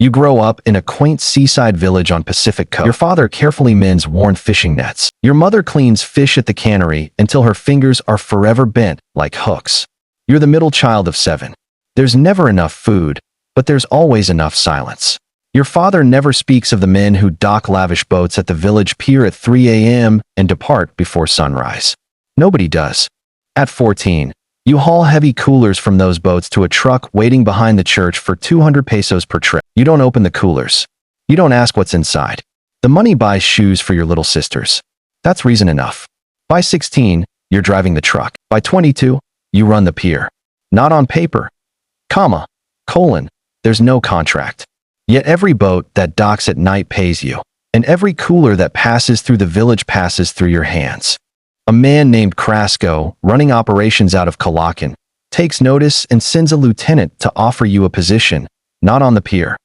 You grow up in a quaint seaside village on Pacific coast. Your father carefully mends worn fishing nets. Your mother cleans fish at the cannery until her fingers are forever bent like hooks. You're the middle child of 7. There's never enough food, but there's always enough silence. Your father never speaks of the men who dock lavish boats at the village pier at 3 a.m. and depart before sunrise. Nobody does. At 14, you haul heavy coolers from those boats to a truck waiting behind the church for 200 pesos per trip. You don't open the coolers. You don't ask what's inside. The money buys shoes for your little sisters. That's reason enough. By 16, you're driving the truck. By 22, you run the pier. Not on paper. There's no contract. Yet every boat that docks at night pays you, and every cooler that passes through the village passes through your hands. A man named Crasco, running operations out of Caloocan, takes notice and sends a lieutenant to offer you a position, not on the pier,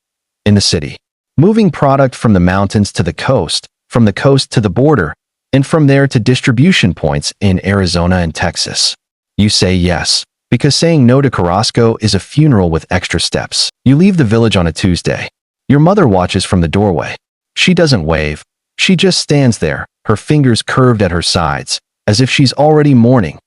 in the city. Moving product from the mountains to the coast, from the coast to the border, and from there to distribution points in Arizona and Texas. You say yes, because saying no to Carrasco is a funeral with extra steps. You leave the village on a Tuesday. Your mother watches from the doorway. She doesn't wave. She just stands there, her fingers curved at her sides, as if she's already mourning.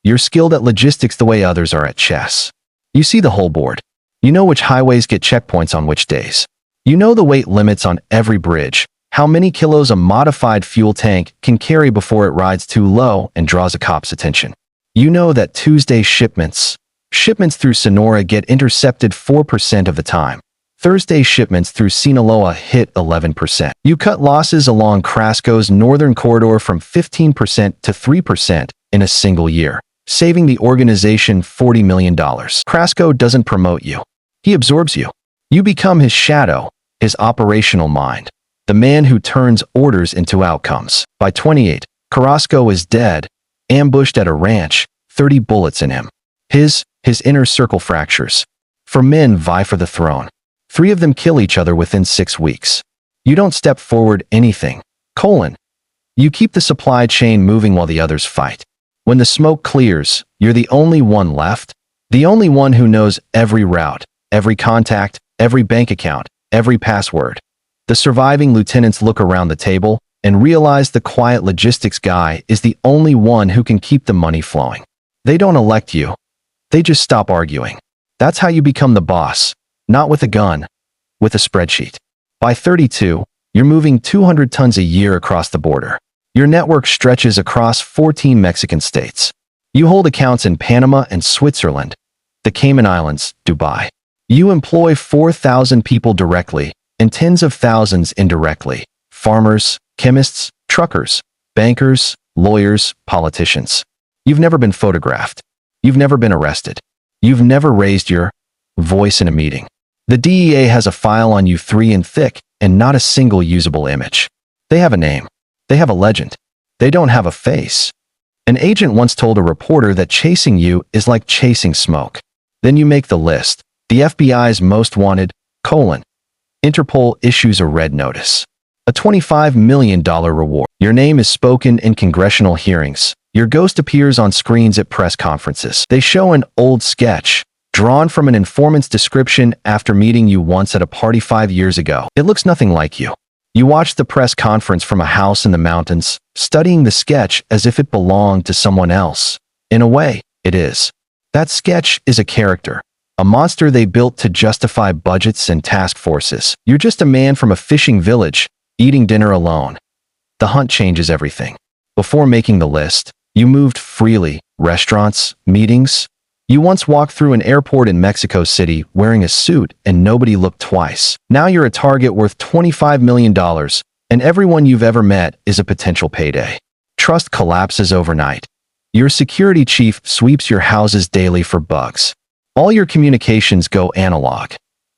You're skilled at logistics the way others are at chess. You see the whole board. You know which highways get checkpoints on which days. You know the weight limits on every bridge, how many kilos a modified fuel tank can carry before it rides too low and draws a cop's attention. You know that Tuesday shipments through Sonora get intercepted 4% of the time. Thursday shipments through Sinaloa hit 11%. You cut losses along Crasco's northern corridor from 15% to 3% in a single year, saving the organization $40 million. Crasco doesn't promote you. He absorbs you. You become his shadow, his operational mind, the man who turns orders into outcomes. By 28, Carrasco is dead, ambushed at a ranch, 30 bullets in him. His inner circle fractures. 4 men vie for the throne. 3 of them kill each other within 6 weeks. You don't step forward anything. You keep the supply chain moving while the others fight. When the smoke clears, you're the only one left, the only one who knows every route, every contact, every bank account, every password. The surviving lieutenants look around the table and realize the quiet logistics guy is the only one who can keep the money flowing. They don't elect you. They just stop arguing. That's how you become the boss, not with a gun, with a spreadsheet. By 32, you're moving 200 tons a year across the border. Your network stretches across 14 Mexican states. You hold accounts in Panama and Switzerland, the Cayman Islands, Dubai. You employ 4,000 people directly and tens of thousands indirectly. Farmers, chemists, truckers, bankers, lawyers, politicians. You've never been photographed. You've never been arrested. You've never raised your voice in a meeting. The DEA has a file on you 3 and thick and not a single usable image. They have a name. They have a legend. They don't have a face. An agent once told a reporter that chasing you is like chasing smoke. Then you make the list. The FBI's most wanted, Interpol issues a red notice. A $25 million reward. Your name is spoken in congressional hearings. Your ghost appears on screens at press conferences. They show an old sketch, drawn from an informant's description after meeting you once at a party 5 years ago. It looks nothing like you. You watch the press conference from a house in the mountains, studying the sketch as if it belonged to someone else. In a way, it is. That sketch is a character, a monster they built to justify budgets and task forces. You're just a man from a fishing village, eating dinner alone. The hunt changes everything. Before making the list, you moved freely, restaurants, meetings. You once walked through an airport in Mexico City wearing a suit and nobody looked twice. Now you're a target worth $25 million, and everyone you've ever met is a potential payday. Trust collapses overnight. Your security chief sweeps your houses daily for bugs. All your communications go analog.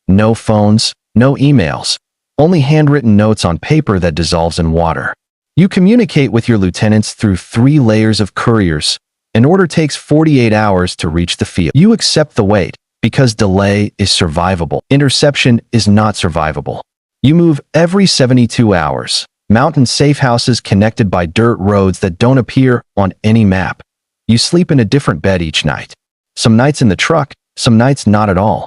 No phones, no emails, only handwritten notes on paper that dissolves in water. You communicate with your lieutenants through 3 layers of couriers. An order takes 48 hours to reach the field. You accept the wait, because delay is survivable. Interception is not survivable. You move every 72 hours. Mountain safe houses connected by dirt roads that don't appear on any map. You sleep in a different bed each night. Some nights in the truck, some nights not at all.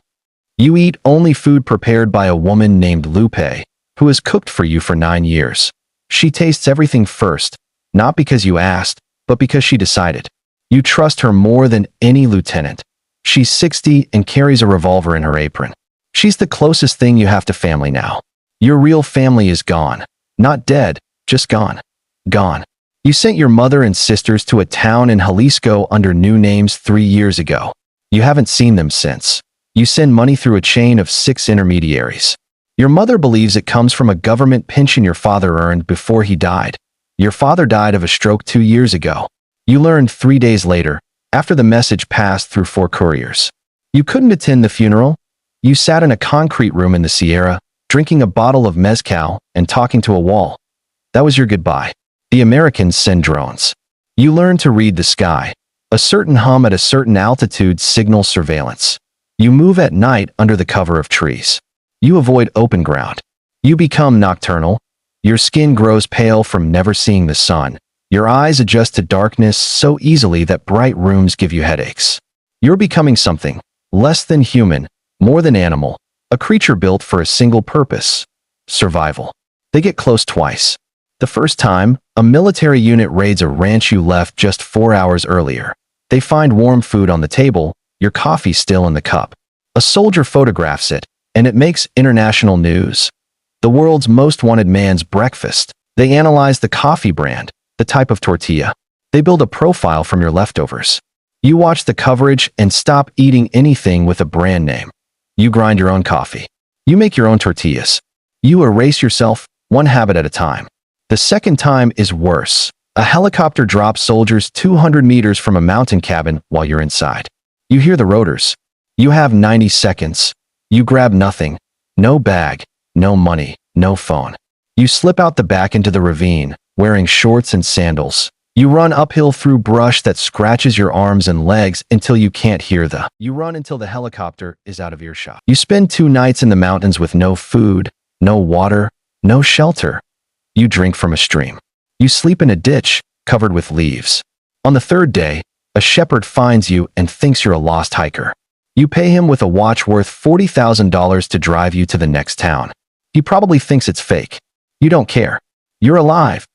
You eat only food prepared by a woman named Lupe, who has cooked for you for 9 years. She tastes everything first, not because you asked, but because she decided. You trust her more than any lieutenant. She's 60 and carries a revolver in her apron. She's the closest thing you have to family now. Your real family is gone. Not dead, just gone. Gone. You sent your mother and sisters to a town in Jalisco under new names 3 years ago. You haven't seen them since. You send money through a chain of 6 intermediaries. Your mother believes it comes from a government pension your father earned before he died. Your father died of a stroke 2 years ago. You learned 3 days later, after the message passed through 4 couriers. You couldn't attend the funeral. You sat in a concrete room in the Sierra, drinking a bottle of mezcal and talking to a wall. That was your goodbye. The Americans send drones. You learn to read the sky. A certain hum at a certain altitude signals surveillance. You move at night under the cover of trees. You avoid open ground. You become nocturnal. Your skin grows pale from never seeing the sun. Your eyes adjust to darkness so easily that bright rooms give you headaches. You're becoming something less than human, more than animal, a creature built for a single purpose: survival. They get close twice. The first time, a military unit raids a ranch you left just 4 hours earlier. They find warm food on the table, your coffee still in the cup. A soldier photographs it, and it makes international news. The world's most wanted man's breakfast. They analyze the coffee brand, the type of tortilla. They build a profile from your leftovers. You watch the coverage and stop eating anything with a brand name. You grind your own coffee. You make your own tortillas. You erase yourself, one habit at a time. The second time is worse. A helicopter drops soldiers 200 meters from a mountain cabin while you're inside. You hear the rotors. You have 90 seconds. You grab nothing. No bag, no money, no phone. You slip out the back into the ravine, wearing shorts and sandals. You run uphill through brush that scratches your arms and legs until you can't hear the. You run until the helicopter is out of earshot. You spend 2 nights in the mountains with no food, no water, no shelter. You drink from a stream. You sleep in a ditch, covered with leaves. On the 3rd day, a shepherd finds you and thinks you're a lost hiker. You pay him with a watch worth $40,000 to drive you to the next town. He probably thinks it's fake. You don't care. You're alive.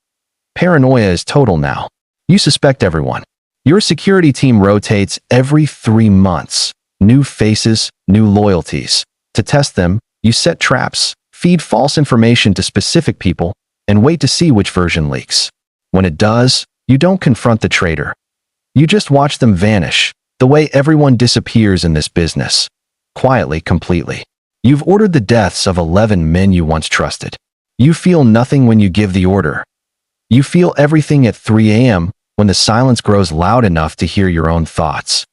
Paranoia is total now. You suspect everyone. Your security team rotates every 3 months. New faces, new loyalties. To test them, you set traps, feed false information to specific people, and wait to see which version leaks. When it does, you don't confront the traitor. You just watch them vanish, the way everyone disappears in this business. Quietly, completely. You've ordered the deaths of 11 men you once trusted. You feel nothing when you give the order. You feel everything at 3 a.m. when the silence grows loud enough to hear your own thoughts.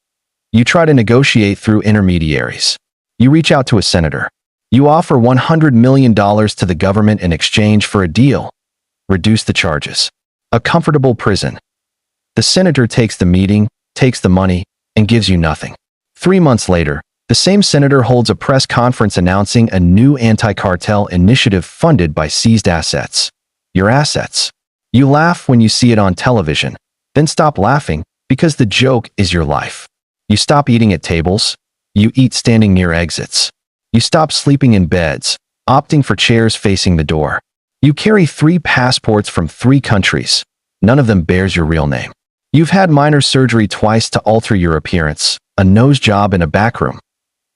You try to negotiate through intermediaries. You reach out to a senator. You offer $100 million to the government in exchange for a deal. Reduce the charges. A comfortable prison. The senator takes the meeting, takes the money, and gives you nothing. 3 months later, the same senator holds a press conference announcing a new anti-cartel initiative funded by seized assets. Your assets. You laugh when you see it on television, then stop laughing because the joke is your life. You stop eating at tables. You eat standing near exits. You stop sleeping in beds, opting for chairs facing the door. You carry 3 passports from 3 countries. None of them bears your real name. You've had minor surgery twice to alter your appearance, a nose job in a backroom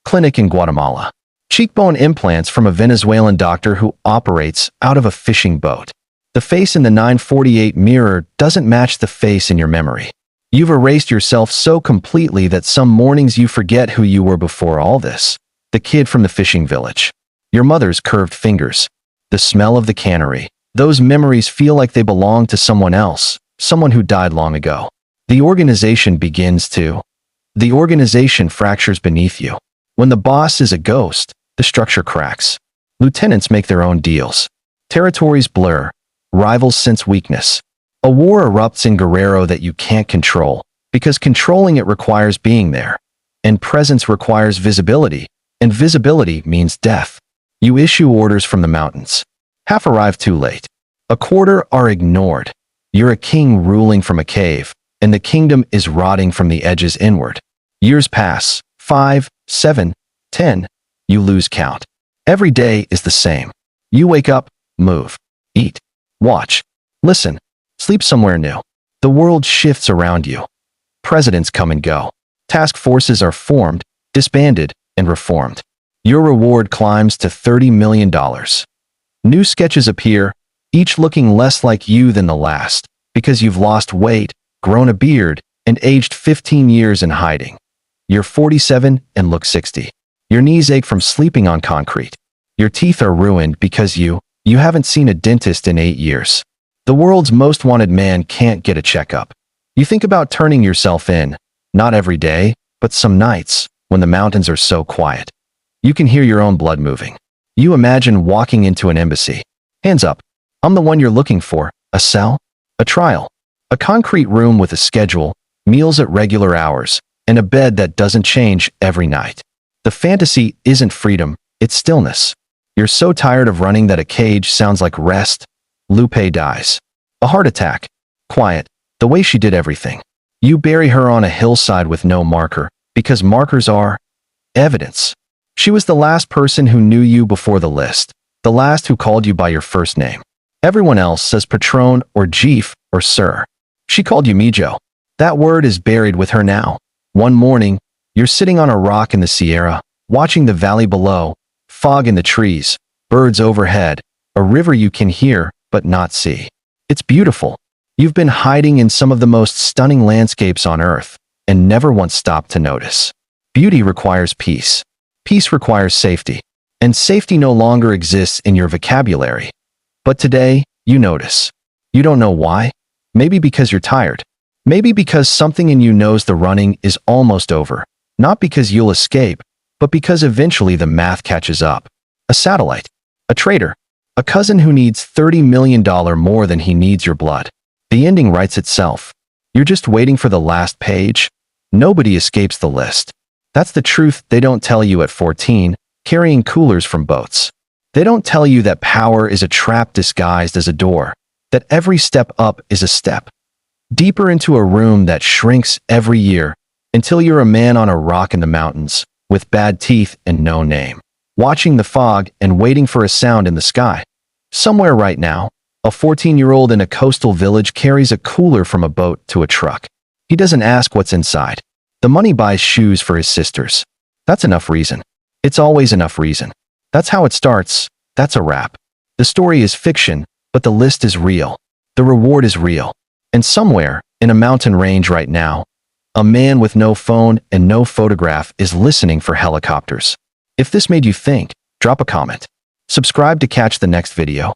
clinic in Guatemala, cheekbone implants from a Venezuelan doctor who operates out of a fishing boat. The face in the 948 mirror doesn't match the face in your memory. You've erased yourself so completely that some mornings you forget who you were before all this. The kid from the fishing village. Your mother's curved fingers. The smell of the cannery. Those memories feel like they belong to someone else, someone who died long ago. The organization begins to. The organization fractures beneath you. When the boss is a ghost, the structure cracks. Lieutenants make their own deals. Territories blur. Rivals sense weakness. A war erupts in Guerrero that you can't control, because controlling it requires being there. And presence requires visibility, and visibility means death. You issue orders from the mountains. Half arrive too late. A quarter are ignored. You're a king ruling from a cave, and the kingdom is rotting from the edges inward. Years pass. 5, 7, 10. you lose count. Every day is the same. You wake up, move, eat, watch, listen, sleep somewhere new. The world shifts around you. Presidents come and go. Task forces are formed, disbanded, and reformed. Your reward climbs to $30 million. New sketches appear, each looking less like you than the last, because you've lost weight, grown a beard, and aged 15 years in hiding. You're 47 and look 60. Your knees ache from sleeping on concrete. Your teeth are ruined because you haven't seen a dentist in 8 years. The world's most wanted man can't get a checkup. You think about turning yourself in, not every day, but some nights, when the mountains are so quiet. You can hear your own blood moving. You imagine walking into an embassy. Hands up. I'm the one you're looking for. A cell? A trial? A concrete room with a schedule, meals at regular hours, and a bed that doesn't change every night. The fantasy isn't freedom, it's stillness. You're so tired of running that a cage sounds like rest. Lupe dies. A heart attack. Quiet. The way she did everything. You bury her on a hillside with no marker, because markers are evidence. She was the last person who knew you before the list, the last who called you by your first name. Everyone else says Patron or Chief or Sir. She called you Mijo. That word is buried with her now. One morning, you're sitting on a rock in the Sierra, watching the valley below, fog in the trees, birds overhead, a river you can hear but not see. It's beautiful. You've been hiding in some of the most stunning landscapes on Earth and never once stopped to notice. Beauty requires peace. Peace requires safety. And safety no longer exists in your vocabulary. But today, you notice. You don't know why. Maybe because you're tired. Maybe because something in you knows the running is almost over. Not because you'll escape, but because eventually the math catches up. A satellite. A traitor. A cousin who needs $30 million more than he needs your blood. The ending writes itself. You're just waiting for the last page. Nobody escapes the list. That's the truth they don't tell you at 14, carrying coolers from boats. They don't tell you that power is a trap disguised as a door, that every step up is a step deeper into a room that shrinks every year until you're a man on a rock in the mountains, with bad teeth and no name, watching the fog and waiting for a sound in the sky. Somewhere right now, a 14-year-old in a coastal village carries a cooler from a boat to a truck. He doesn't ask what's inside. The money buys shoes for his sisters. That's enough reason. It's always enough reason. That's how it starts. That's a wrap. The story is fiction, but the list is real. The reward is real. And somewhere, in a mountain range right now, a man with no phone and no photograph is listening for helicopters. If this made you think, drop a comment. Subscribe to catch the next video.